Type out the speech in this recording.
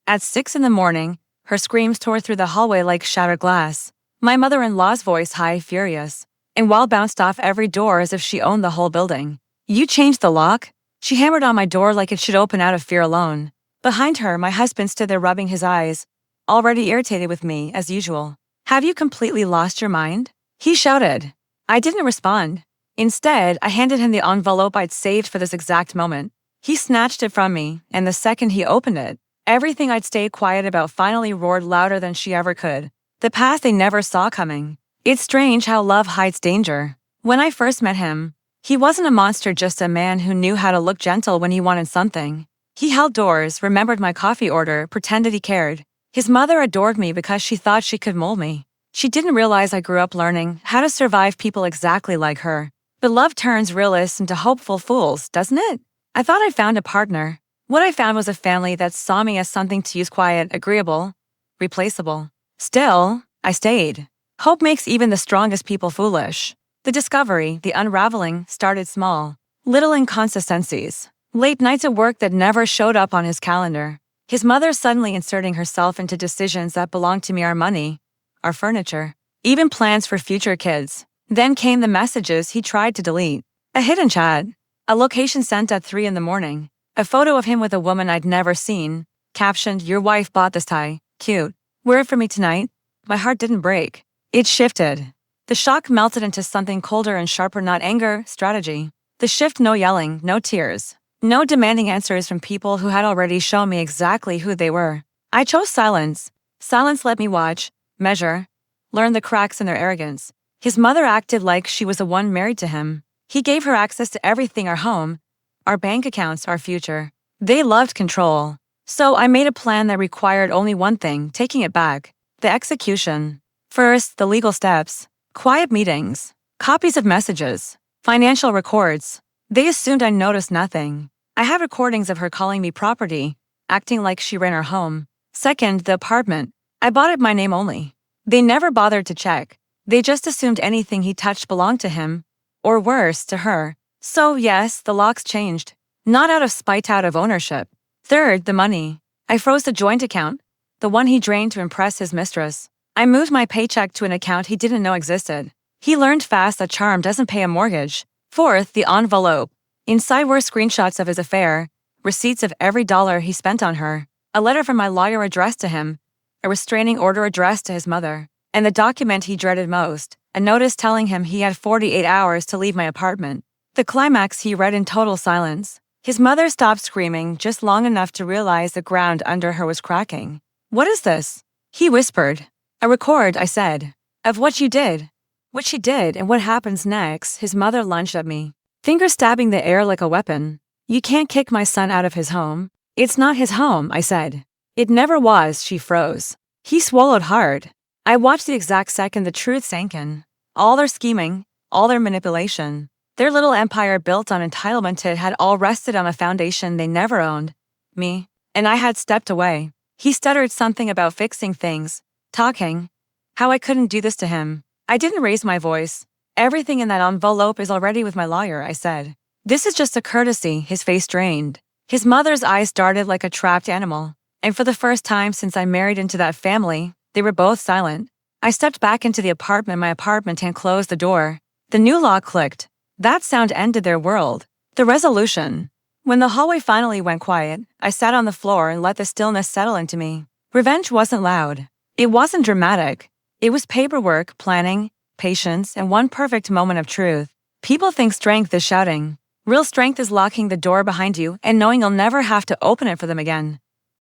At 6 in the morning, her screams tore through the hallway like shattered glass. My mother-in-law's voice high, furious, and Wall bounced off every door as if she owned the whole building. "You changed the lock?" She hammered on my door like it should open out of fear alone. Behind her, my husband stood there rubbing his eyes, already irritated with me, as usual. "Have you completely lost your mind?" he shouted. I didn't respond. Instead, I handed him the envelope I'd saved for this exact moment. He snatched it from me, and the second he opened it, everything I'd stayed quiet about finally roared louder than she ever could. The path they never saw coming. It's strange how love hides danger. When I first met him, he wasn't a monster, just a man who knew how to look gentle when he wanted something. He held doors, remembered my coffee order, pretended he cared. His mother adored me because she thought she could mold me. She didn't realize I grew up learning how to survive people exactly like her. But love turns realists into hopeful fools, doesn't it? I thought I found a partner. What I found was a family that saw me as something to use, quiet, agreeable, replaceable. Still, I stayed. Hope makes even the strongest people foolish. The discovery, the unraveling, started small. Little inconsistencies. Late nights at work that never showed up on his calendar. His mother suddenly inserting herself into decisions that belonged to me, our money, our furniture, even plans for future kids. Then came the messages he tried to delete. A hidden chat. A location sent at 3 in the morning. A photo of him with a woman I'd never seen. Captioned, "Your wife bought this tie. Cute. Wear it for me tonight." My heart didn't break. It shifted. The shock melted into something colder and sharper, not anger, strategy. The shift, no yelling, no tears. No demanding answers from people who had already shown me exactly who they were. I chose silence. Silence let me watch, measure, learn the cracks in their arrogance. His mother acted like she was the one married to him. He gave her access to everything, our home, our bank accounts, our future. They loved control. So I made a plan that required only one thing, taking it back. The execution. First, the legal steps. Quiet meetings. Copies of messages. Financial records. They assumed I noticed nothing. I had recordings of her calling me property, acting like she ran her home. Second, the apartment. I bought it my name only. They never bothered to check. They just assumed anything he touched belonged to him. Or worse, to her. So yes, the locks changed. Not out of spite, out of ownership. Third, the money. I froze the joint account, the one he drained to impress his mistress. I moved my paycheck to an account he didn't know existed. He learned fast that charm doesn't pay a mortgage. Fourth, the envelope. Inside were screenshots of his affair, receipts of every dollar he spent on her, a letter from my lawyer addressed to him, a restraining order addressed to his mother, and the document he dreaded most, a notice telling him he had 48 hours to leave my apartment. The climax he read in total silence. His mother stopped screaming just long enough to realize the ground under her was cracking. "What is this?" he whispered. "A record," I said, "of what you did." What she did and what happens next. His mother lunged at me, fingers stabbing the air like a weapon. "You can't kick my son out of his home." "It's not his home," I said. "It never was." She froze. He swallowed hard. I watched the exact second the truth sank in. All their scheming, all their manipulation, their little empire built on entitlement, it had all rested on a foundation they never owned. Me. And I had stepped away. He stuttered something about fixing things, talking. How I couldn't do this to him. I didn't raise my voice. "Everything in that envelope is already with my lawyer," I said. "This is just a courtesy." His face drained. His mother's eyes darted like a trapped animal. And for the first time since I married into that family, they were both silent. I stepped back into the apartment, my apartment, and closed the door. The new lock clicked. That sound ended their world. The resolution. When the hallway finally went quiet, I sat on the floor and let the stillness settle into me. Revenge wasn't loud. It wasn't dramatic. It was paperwork, planning, patience, and one perfect moment of truth. People think strength is shouting. Real strength is locking the door behind you and knowing you'll never have to open it for them again.